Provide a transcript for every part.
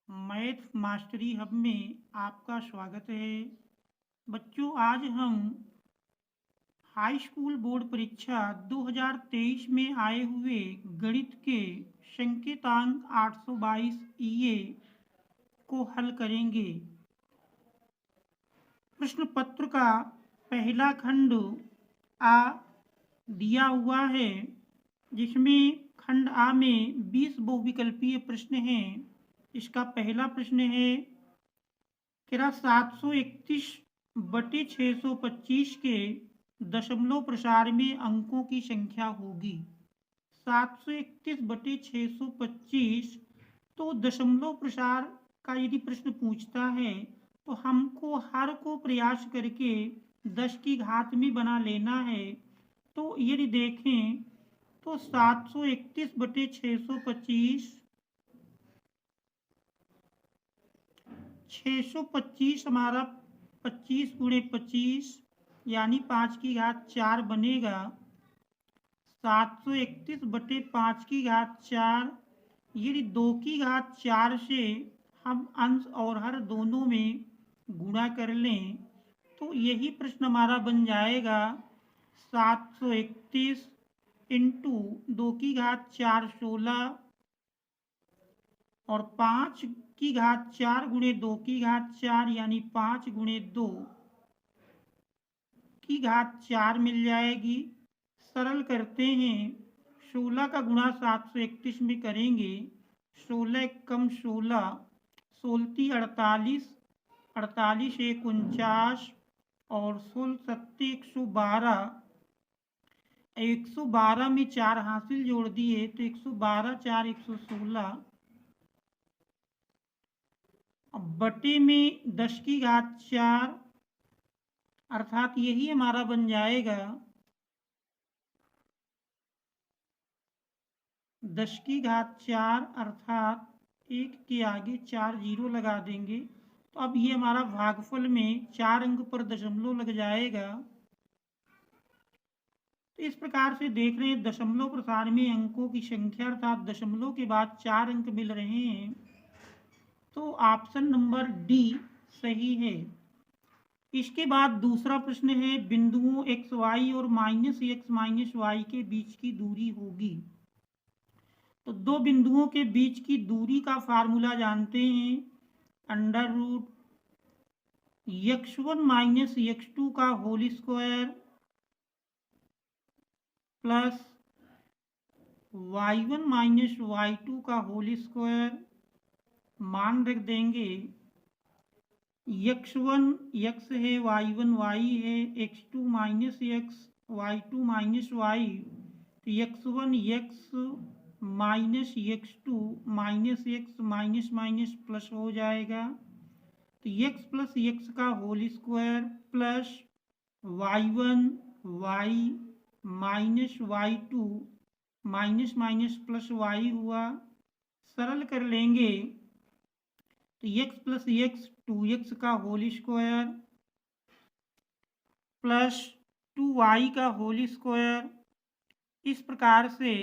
Math mastery hub में आपका स्वागत है। बच्चों, आज हम हाई स्कूल बोर्ड परीक्षा 2023 में आए हुए गणित के संकेतांक 822 ईए को हल करेंगे। प्रश्न पत्र का पहला खंड आ दिया हुआ है, जिसमें खंड आ में 20 बहुविकल्पीय प्रश्न हैं। इसका पहला प्रश्न है कि 731/625 के दशमलव प्रसार में अंकों की संख्या होगी। 731/625 तो दशमलव प्रसार का यदि प्रश्न पूछता है तो हमको हर को प्रयास करके 10 की घात में बना लेना है। तो यदि देखें तो 731/625 625 हमारा 25 गुणे 25 यानी 5 की घात 4 बनेगा। 731/5 की घात 4, यदि 2 की घात 4 से हम अंश और हर दोनों में गुणा कर लें तो यही प्रश्न हमारा बन जाएगा। 731 इंटू 2 की घात 4 16 और 5 की घात 4 गुणे 2 की घात 4 यानी 5 गुणे 2 की घात 4 मिल जाएगी। सरल करते हैं, 16 का गुणा 731 में करेंगे। 16 कम 16, 16 48, 48 एक 49 और 16 सत्ते 112। 112 में 4 हासिल जोड़ दिए तो 112 4 116 बटे में 10 की घात 4, अर्थात यही हमारा बन जाएगा 10 की घात 4, अर्थात 1 के आगे 4 जीरो लगा देंगे तो अब ये हमारा भागफल में 4 अंक पर दशमलव लग जाएगा। तो इस प्रकार से देख रहे हैं दशमलव प्रसार में अंकों की संख्या अर्थात दशमलव के बाद 4 अंक मिल रहे हैं, तो ऑप्शन नंबर डी सही है। इसके बाद दूसरा प्रश्न है, बिंदुओं एक्स वाई और माइनस एक्स माइनस वाई के बीच की दूरी होगी। तो दो बिंदुओं के बीच की दूरी का फार्मूला जानते हैं, under root x1 minus x2 का whole square plus y1 minus y2 का होल स्क्वायर। मान रख देंगे x1 x है, y1 y है, x2 minus x, y2 minus y, तो x1 x minus x2 minus x minus minus plus हो जाएगा। तो x प्लस x का whole square plus y1 y minus y2 minus minus plus y हुआ। सरल कर लेंगे तो x प्लस x 2x का होल स्क्वायर प्लस 2y का होल स्क्वायर। इस प्रकार से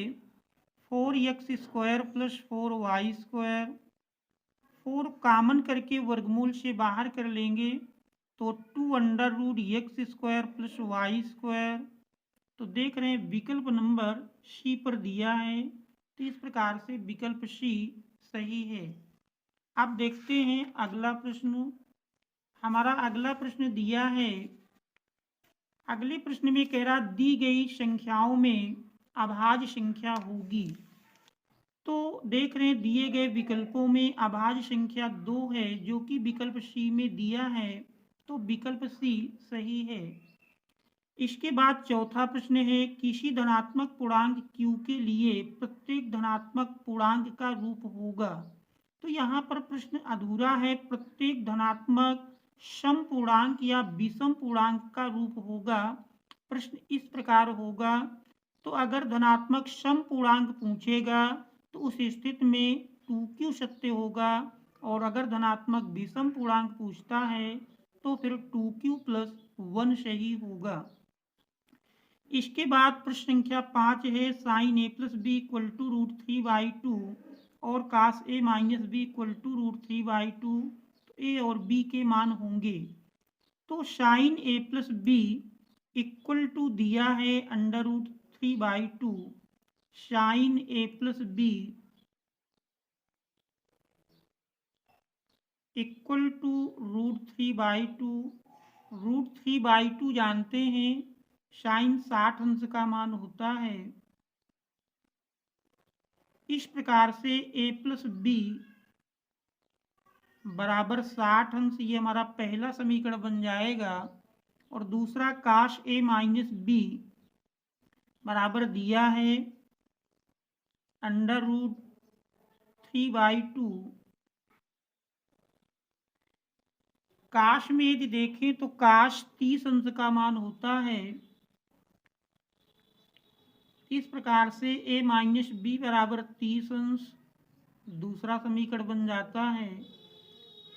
4x square plus 4y square, 4 common करके वर्गमूल से बाहर कर लेंगे तो 2 under root x square plus y square. तो देख रहे हैं विकल्प नंबर सी पर दिया है, तो इस प्रकार से विकल्प सी सही है। अब देखते हैं अगला प्रश्न। हमारा अगला प्रश्न दिया है, अगले प्रश्न में कह रहा दी गई संख्याओं में अभाज्य संख्या होगी। तो देख रहे हैं दिए गए विकल्पों में अभाज्य संख्या 2 है जो कि विकल्प सी में दिया है, तो विकल्प सी सही है। इसके बाद चौथा प्रश्न है, किसी धनात्मक पूर्णांक q के लिए प्रत्येक धनात्मक पूर्णांक का रूप होगा। तो यहाँ पर प्रश्न अधूरा है, प्रत्येक धनात्मक सम पूर्णांक या विषम पूर्णांक का रूप होगा। प्रश्न इस प्रकार होगा, तो अगर धनात्मक सम पूर्णांक पूछेगा तो उस स्थिति में 2q सत्य होगा, और अगर धनात्मक विषम पूर्णांक पूछता है तो फिर 2q प्लस 1 सही होगा। इसके बाद प्रश्न संख्या 5 है, sine a plus b equal to √3/2 और cos a minus b equal to √3/2, तो ए और बी के मान होंगे। तो sine a plus b equal to दिया है √3/2 sine a plus b equal to √3/2। √3/2 जानते हैं साइन 60 अंश का मान होता है। इस प्रकार से a प्लस बी बराबर 60 अंश, ये हमारा पहला समीकरण बन जाएगा। और दूसरा काश a माइनस बी बराबर दिया है √3/2। काश में यदि देखें तो काश 30 अंश का मान होता है। इस प्रकार से a माइनस बी बराबर 30 अंश दूसरा समीकरण बन जाता है।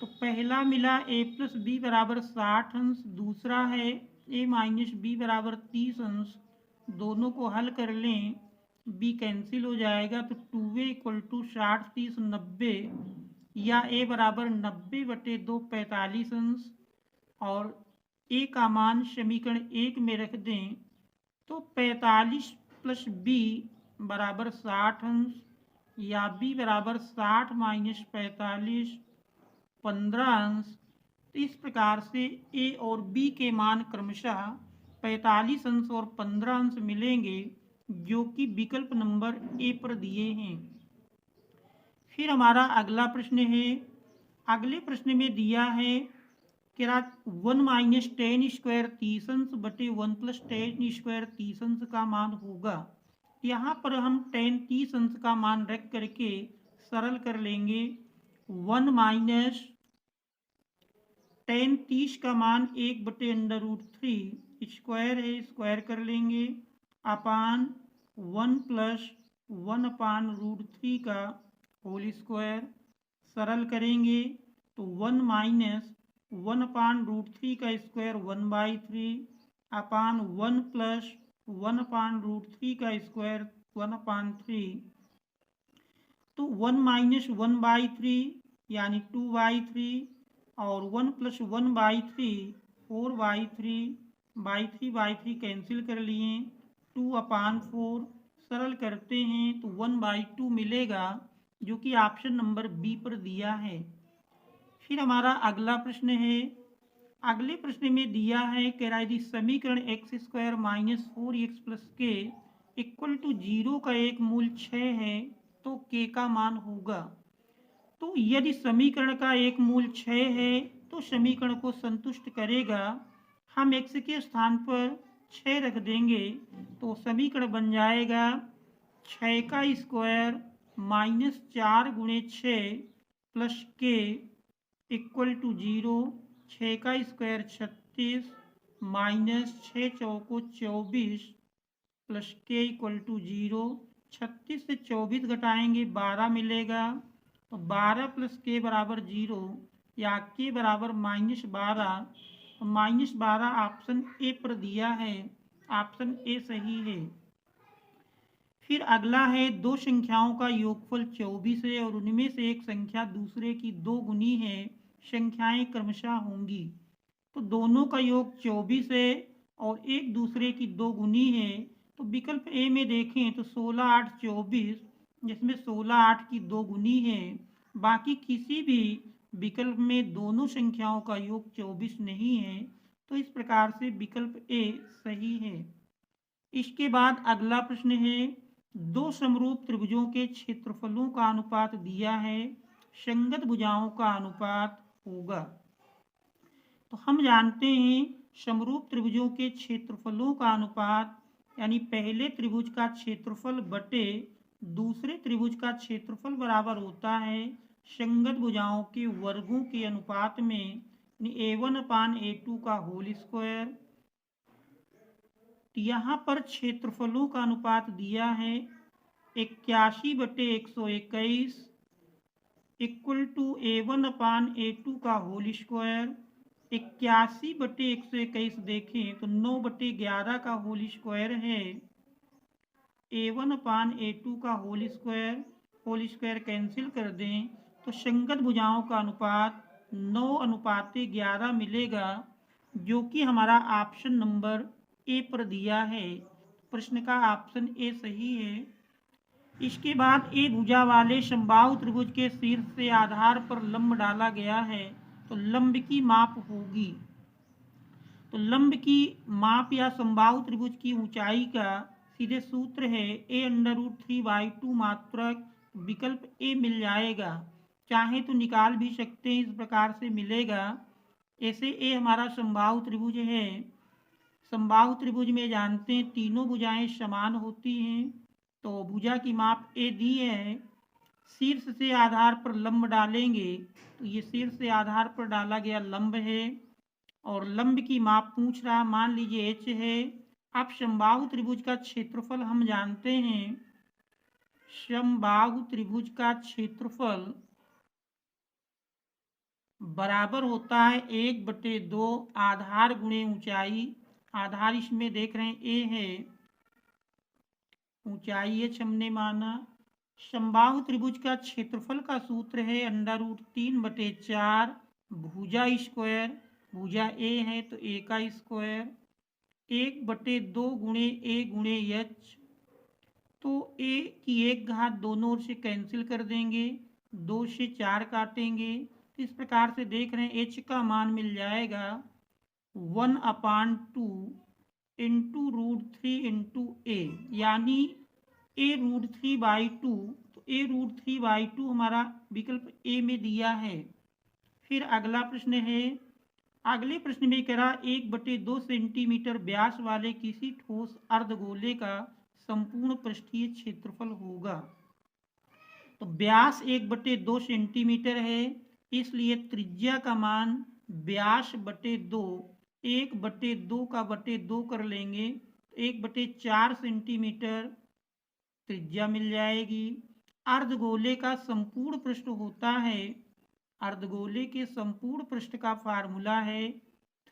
तो पहला मिला a प्लस बी बराबर 60 अंश, दूसरा है a माइनस बी बराबर 30 अंश। दोनों को हल कर लें, b कैंसिल हो जाएगा, तो 2a इक्वल टू 60 30 90, या a बराबर 90/2 45 अंश। और a का मान समीकरण 1 में रख दें तो 45 प्लस b बराबर 60 अंश, या b बराबर 60 माइनस 45 15 अंश। तो इस प्रकार से a और b के मान क्रमशः 45 अंश और 15 अंश मिलेंगे, जो कि विकल्प नंबर ए पर दिए हैं। फिर हमारा अगला प्रश्न है। अगले प्रश्न में दिया है कि 1 माइनस 10 स्क्वायर 30 अंश बटे 1 प्लस 10 स्क्वायर 30 अंश का मान होगा। यहाँ पर हम 10 30 अंश का मान रख करके सरल कर लेंगे। 1 माइनस 10 30 का मान 1/√3 स्क्वायर है, स्क्वायर कर लेंगे, अपान 1 प्लस 1/√3 का होल स्क्वायर। सरल करेंगे तो 1 माइनस 1/√3 का स्क्वायर 1/3 अपान 1 प्लस 1/√3 का स्क्वायर 1/3। तो 1 माइनस 1/3 यानी 2/3, और 1 प्लस 1/3 4/3 कैंसिल कर लिए, 2/4 सरल करते हैं तो 1/2 मिलेगा, जो कि ऑप्शन नंबर बी पर दिया है। फिर हमारा अगला प्रश्न है। अगले प्रश्न में दिया है कि यदि समीकरण x² माइनस 4x प्लस के इक्वल टू 0 का एक मूल 6 है तो k का मान होगा। तो यदि समीकरण का एक मूल 6 है तो समीकरण को संतुष्ट करेगा। हम x के स्थान पर 6 रख देंगे तो समीकरण बन जाएगा 6 का स्क्वायर माइनस 4 गुणे 6 प्लस के इक्वल टू 0। 6 का स्क्वायर 36 माइनस 6 चौको 24 प्लस के इक्वल टू 0। 36 से 24 घटाएंगे 12 मिलेगा, तो 12 प्लस के बराबर 0, या के बराबर -12। तो -12 ऑप्शन ए पर दिया है, ऑप्शन ए सही है। फिर अगला है दो संख्याओं का योगफल 24 है और उनमें से एक संख्या दूसरे की 2 गुनी है, संख्याएं क्रमशः होंगी। तो दोनों का योग 24 है और एक दूसरे की 2 गुनी है। तो विकल्प ए में देखें तो 16 8 24, जिसमें 16 8 की 2 गुनी है। बाकी किसी भी विकल्प में दोनों संख्याओं का योग 24 नहीं है, तो इस प्रकार से विकल्प ए सही है। इसके बाद अगला प्रश्न है। दो समरूप त्रिभुजों के क्षेत्रफलों का अनुपात दिया है, संगत भुजाओं का अनुपात होगा। तो हम जानते हैं समरूप त्रिभुजों के क्षेत्रफलों का अनुपात यानी पहले त्रिभुज का क्षेत्रफल बटे दूसरे त्रिभुज का क्षेत्रफल बराबर होता है संगत भुजाओं के वर्गों के अनुपात में, A1/A2 का होल स्क्वायर। यहाँ पर क्षेत्रफलों का अनुपात दिया है 81/121 इक्वल टू A1/A2 का होल स्क्वायर। 81/121 देखें तो 9/11 का होल स्क्वायर है A1/A2 का whole square, whole square cancel कर दें तो संगत भुजाओं का अनुपात 9:11 मिलेगा, जो कि हमारा ऑप्शन नंबर ए पर दिया है। प्रश्न का ऑप्शन ए सही है। इसके बाद ए भुजा वाले समबाहु त्रिभुज के शीर्ष से आधार पर लंब डाला गया है, तो लंब की माप होगी। तो लंब की माप या समबाहु त्रिभुज की ऊंचाई का सीधे सूत्र है a√3/2 मात्रक विकल्प ए मिल जाएगा। चाहे तो निकाल भी सकते हैं, इस प्रकार से मिलेगा। ऐसे ए हमारा समबाहु त्रिभुज है। समबाहु त्रिभुज में जानते हैं तीनों भुजाएं समान होती हैं, तो भुजा की माप ए दी है। शीर्ष से आधार पर लंब डालेंगे तो ये शीर्ष से आधार पर डाला गया लंब है, और लंब की माप पूछ रहा, मान लीजिए h है। अब समबाहु त्रिभुज का क्षेत्रफल हम जानते हैं, समबाहु त्रिभुज का क्षेत्रफल बराबर होता है 1/2 आधार गुणे ऊंचाई। आधार इसमें देख रहे हैं ए है, ऊंचाई h हमने माना। समबाहु त्रिभुज का क्षेत्रफल का सूत्र है √3/4 भुजा स्क्वायर, भुजा ए है तो ए का स्क्वायर 1/2 गुणे ए गुणे h, तो ए की 1 घात दोनों ओर से कैंसिल कर देंगे, 2 से 4 काटेंगे, तो इस प्रकार से देख रहे हैं h का मान मिल जाएगा 1/2 इंटू √3 इंटू ए, यानी a√3/2, तो a√3/2 हमारा विकल्प ए में दिया है। फिर अगला प्रश्न है, अगले प्रश्न में कह रहा 1/2 सेंटीमीटर व्यास वाले किसी ठोस अर्धगोले का संपूर्ण पृष्ठीय क्षेत्रफल होगा। तो व्यास 1/2 सेंटीमीटर है, इसलिए त्रिज्या का मान व्यास बटे 2, 1/2 का बटे 2 कर लेंगे, 1/4 सेंटीमीटर त्रिज्या मिल जाएगी। अर्धगोले का संपूर्ण पृष्ठ होता है, अर्धगोले के संपूर्ण पृष्ठ का फार्मूला है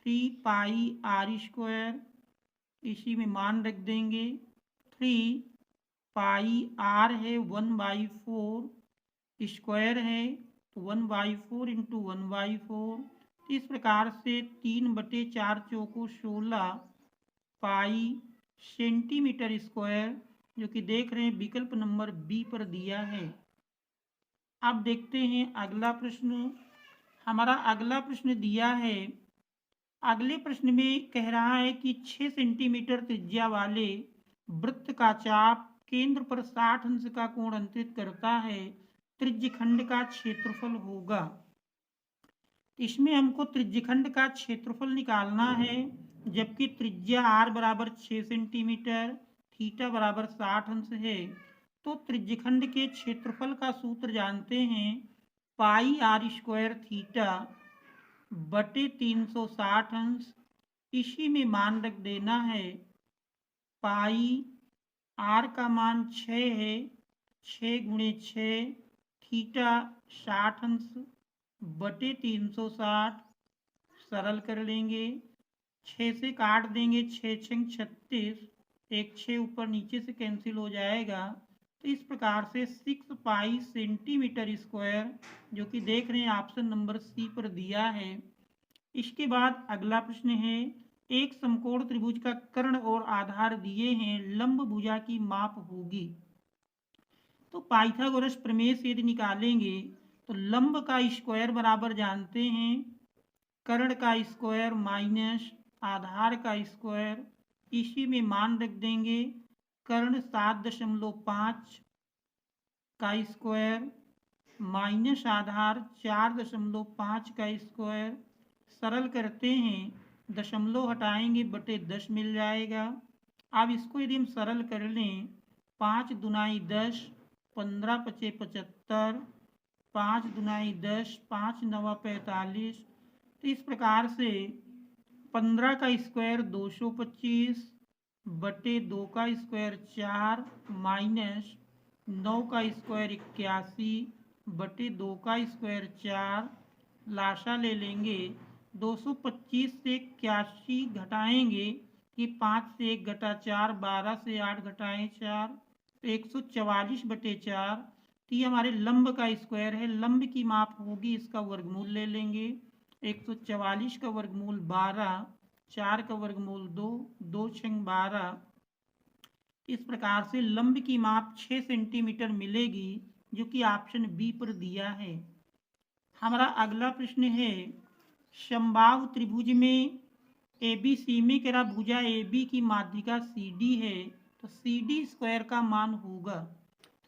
3πr², इसी में मान रख देंगे। 3πr है 1/4, स्क्वायर है तो 1/4 इंटू 1/4, इस प्रकार से 3/4 चौको 16 पाई सेंटीमीटर स्क्वायर, जो कि देख रहे हैं विकल्प नंबर बी पर दिया है। अब देखते हैं अगला प्रश्न। हमारा अगला प्रश्न दिया है, अगले प्रश्न में कह रहा है कि 6 सेंटीमीटर त्रिज्या वाले वृत्त का चाप केंद्र पर 60 अंश का कोण अंतरित करता है, त्रिज्यखंड का क्षेत्रफल होगा। इसमें हमको त्रिज्यखंड का क्षेत्रफल निकालना है, जबकि त्रिज्या r बराबर 6 सेंटीमीटर, थीटा बराबर 60 अंश है, तो त्रिज्यखंड के क्षेत्रफल का सूत्र जानते हैं πr² थीटा बटे 360 अंश, इसी में मान रख देना है। पाई r का मान 6 है, 6 गुणे 6, थीटा 60 अंश बटे 360, सरल कर लेंगे, 6 से काट देंगे, 6 छंग 36, एक 6 ऊपर नीचे से कैंसिल हो जाएगा, तो इस प्रकार से 6 पाई सेंटीमीटर स्क्वायर, जो कि देख रहे हैं ऑप्शन नंबर सी पर दिया है। इसके बाद अगला प्रश्न है, एक समकोण त्रिभुज का कर्ण और आधार दिए हैं, लंब भुजा की माप होगी। तो पाइथागोरस प्रमेय से यदि निकालेंगे तो लंब का स्क्वायर बराबर जानते हैं कर्ण का स्क्वायर माइनस आधार का स्क्वायर, इसी में मान रख देंगे। कर्ण 7.5 का स्क्वायर माइनस आधार 4.5 का स्क्वायर, सरल करते हैं, दशमलव हटाएंगे बटे 10 मिल जाएगा। अब इसको यदि हम सरल कर लें, 5 दूनाई 10, 15 पचे 75, 5 दूनाई 10, 5 नवा 45, तो इस प्रकार से 15 का स्क्वायर 225 बटे 2 का स्क्वायर 4 माइनस 9 का स्क्वायर 81 बटे 2 का स्क्वायर 4, लाशा ले लेंगे, 225 से 81 घटाएंगे कि 5 से 1 घटा 4, 12 से 8 घटाएं 4, 144 बटे 4, तो ये हमारे लंब का स्क्वायर है। लंब की माप होगी, इसका वर्गमूल ले लेंगे। 144 का वर्गमूल 12, 4 का वर्गमूल 2, 2 छंग 12। इस प्रकार से लंब की माप 6 सेंटीमीटर मिलेगी, जो कि ऑप्शन बी पर दिया है। हमारा अगला प्रश्न है, समबाहु त्रिभुज में ABC में कह रहा भुजा AB की माध्यिका CD है, तो CD स्क्वायर का मान होगा।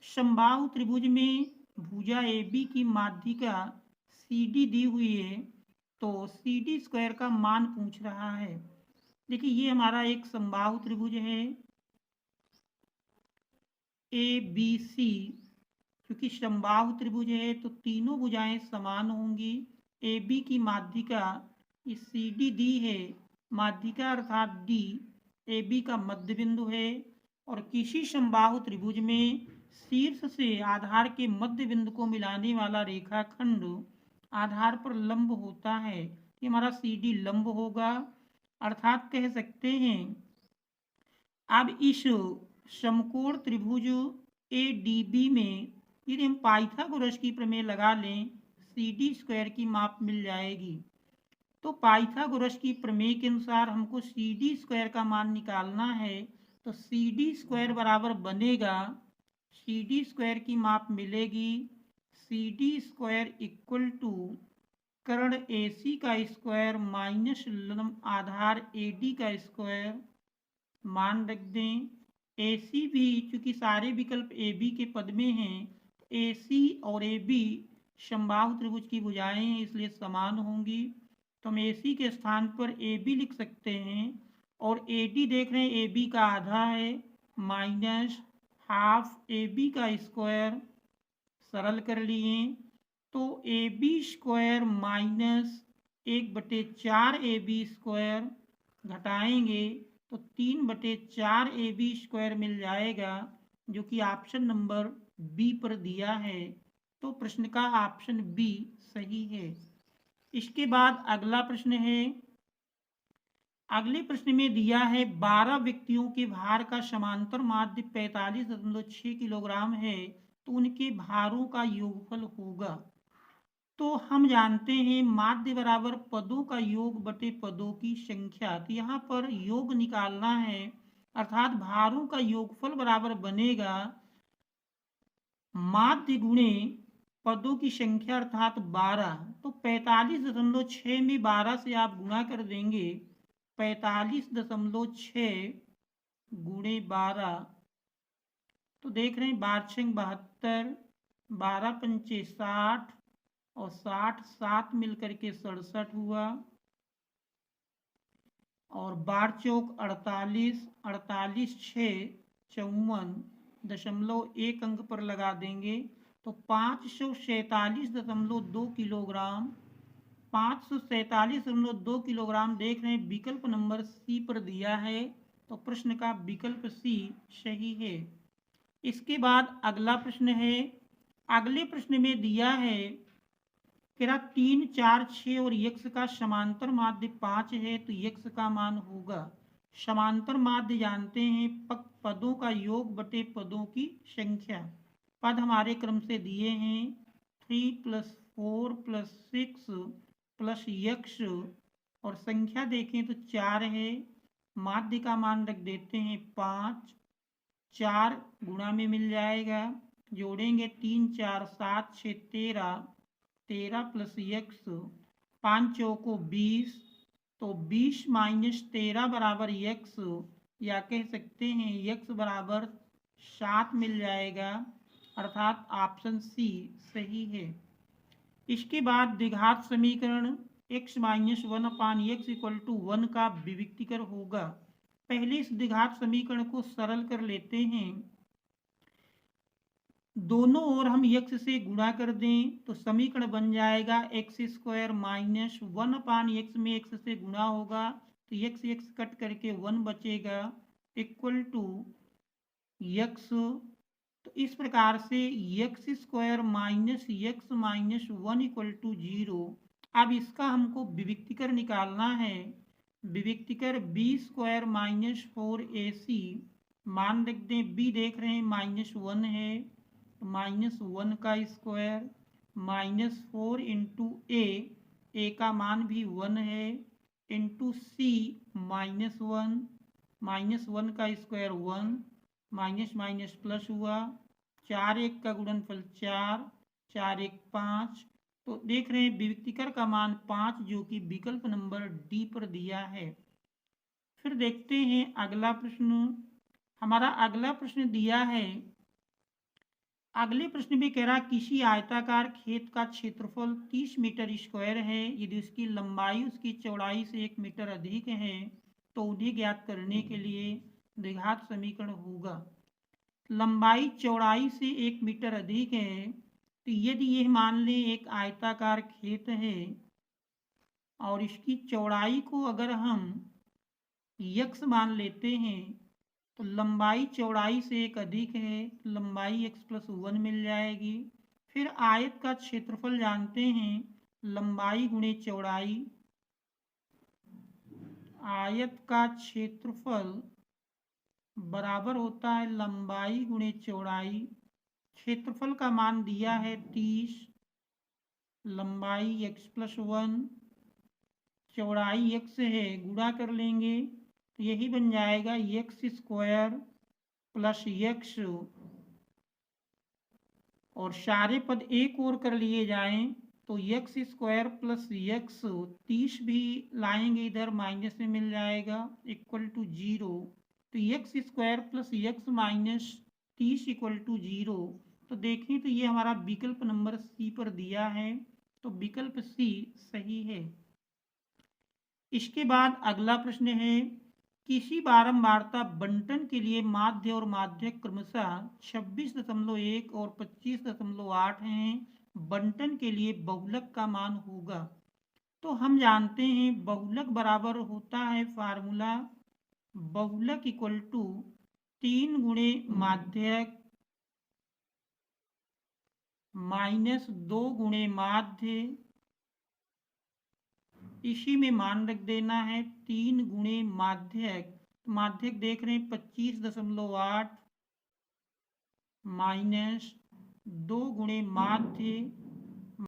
समबाहु त्रिभुज में भुजा AB की माध्यिका CD दी हुई है, तो CD स्क्वायर का मान पूछ रहा है। देखिए ये हमारा एक समबाहु त्रिभुज है ABC। क्योंकि समबाहु त्रिभुज है तो तीनों भुजाएं समान होंगी। AB की माध्यिका इस CD दी है, माध्यिका अर्थात D AB का मध्य बिंदु है। और किसी समबाहु त्रिभुज में शीर्ष से आधार के मध्य बिंदु को मिलाने वाला रेखाखंड आधार पर लंब होता है। ये हमारा CD लंब होगा। अर्थात कह सकते हैं, अब इस समकोण त्रिभुज ADB में यदि हम पाइथागोरस की प्रमेय लगा लें, CD स्क्वायर की माप मिल जाएगी। तो पाइथागोरस की प्रमेय के अनुसार हमको CD स्क्वायर का मान निकालना है, तो CD स्क्वायर बराबर बनेगा, CD स्क्वायर की माप मिलेगी CD स्क्वायर इक्वल टू कर्ण AC का स्क्वायर माइनस लंब आधार AD का स्क्वायर। मान रख दें AC भी, चूंकि सारे विकल्प AB के पद में हैं, AC और AB समबाहु त्रिभुज की भुजाएं हैं, इसलिए समान होंगी। तो हम AC के स्थान पर AB लिख सकते हैं। और AD देख रहे हैं AB का आधा है, माइनस हाफ AB का स्क्वायर। सरल कर लिए तो AB square minus 1/4 AB square, घटाएंगे तो 3/4 AB स्क्वायर मिल जाएगा, जो कि ऑप्शन नंबर बी पर दिया है। तो प्रश्न का ऑप्शन बी सही है। इसके बाद अगला प्रश्न है, अगले प्रश्न में दिया है 12 व्यक्तियों के भार का समांतर माध्य 45.6 किलोग्राम है, तो उनके भारों का योगफल होगा। तो हम जानते हैं माध्य बराबर पदों का योग बटे पदों की संख्या। तो यहाँ पर योग निकालना है, अर्थात भारों का योगफल बराबर बनेगा माध्य गुणे पदों की संख्या अर्थात 12। तो 45.6 में 12 से आप गुणा कर देंगे, 45.6 गुणे 12, तो देख रहे हैं 12 72, 12 पंचे 60 और 60 7 मिलकर के 67 हुआ। और 12 चौक 48, 48 6 54.1 अंक पर लगा देंगे, तो 547.2 किलोग्राम, 547.2 किलोग्राम देख रहे हैं विकल्प नंबर सी पर दिया है। तो प्रश्न का विकल्प सी सही है। इसके बाद अगला प्रश्न है, अगले प्रश्न में दिया है कि 3 4 6 और यक्ष का समांतर माध्य 5 है, तो यक्ष का मान होगा। समांतर माध्य जानते हैं पदों का योग बटे पदों की संख्या। पद हमारे क्रम से दिए हैं 3 + 4 + 6 प्लस यक्ष, और संख्या देखें तो 4 है। माध्य का मान रख देते हैं 5, 4 गुणा में मिल जाएगा, जोड़ेंगे 3 4 7 6 13, 13 प्लस यक्स, 5 चौको 20, तो 20 माइनस 13 बराबर यक्स, या कह सकते हैं यक्स बराबर 7 मिल जाएगा, अर्थात ऑप्शन सी सही है। इसके बाद द्विघात समीकरण x - 1/x = 1 का विविक्तीकर होगा। पहले इस द्विघात समीकरण को सरल कर लेते हैं, दोनों ओर हम x से गुणा कर दें तो समीकरण बन जाएगा x² - 1/x में x से गुणा होगा, तो x कट करके 1 बचेगा, इक्वल टू x। तो इस प्रकार से x² - x - 1 = 0। अब इसका हमको विविक्तीकर निकालना है। विविक्तीकर b² - 4ac, मान रख दें b देख रहे हैं -1 है, -1 का स्क्वायर -4 इंटू ए का मान भी 1 है, इंटू सी -1, -1 का स्क्वायर 1, माइनस माइनस प्लस हुआ, 4 1 का गुणनफल 4, 4 1 5। तो देख रहे हैं विविक्तिकर का मान 5 जो कि विकल्प नंबर डी पर दिया है। फिर देखते हैं अगला प्रश्न। हमारा अगला प्रश्न दिया है, अगले प्रश्न में कह रहा किसी आयताकार खेत का क्षेत्रफल 30 मीटर स्क्वायर है, यदि उसकी लंबाई उसकी चौड़ाई से 1 मीटर अधिक है तो उन्हें ज्ञात करने के लिए द्विघात समीकरण होगा। लंबाई चौड़ाई से 1 मीटर अधिक है, तो यदि यह मान लें एक आयताकार खेत है और इसकी चौड़ाई को अगर हम यक्स मान लेते हैं तो लंबाई चौड़ाई से एक अधिक है, लंबाई x+1 मिल जाएगी। फिर आयत का क्षेत्रफल जानते हैं, लंबाई गुणे चौड़ाई, आयत का क्षेत्रफल बराबर होता है लंबाई गुणे चौड़ाई। क्षेत्रफल का मान दिया है 30, लंबाई x+1, चौड़ाई x है, गुणा कर लेंगे तो यही बन जाएगा x² प्लस x, और सारे पद एक और कर लिए जाएं तो x² प्लस x 30 भी लाएंगे इधर माइनस में मिल जाएगा इक्वल टू 0। तो x² plus x minus 30 equal to 0। तो देखें तो ये हमारा विकल्प नंबर सी पर दिया है, तो विकल्प सी सही है। इसके बाद अगला प्रश्न है, किसी बारंबारता बंटन के लिए माध्य और माध्यक क्रमशः 26.1 और 25.8 हैं, बंटन के लिए बहुलक का मान होगा। तो हम जानते हैं बहुलक बराबर होता है फार्मूला, बहुलक इक्वल टू 3 गुणे माध्यक माइनस 2 गुणे माध्य, इसी में मान रख देना है 3 गुणे माध्यक। माध्यक देख रहे हैं 25.8 माइनस 2 गुणे माध्य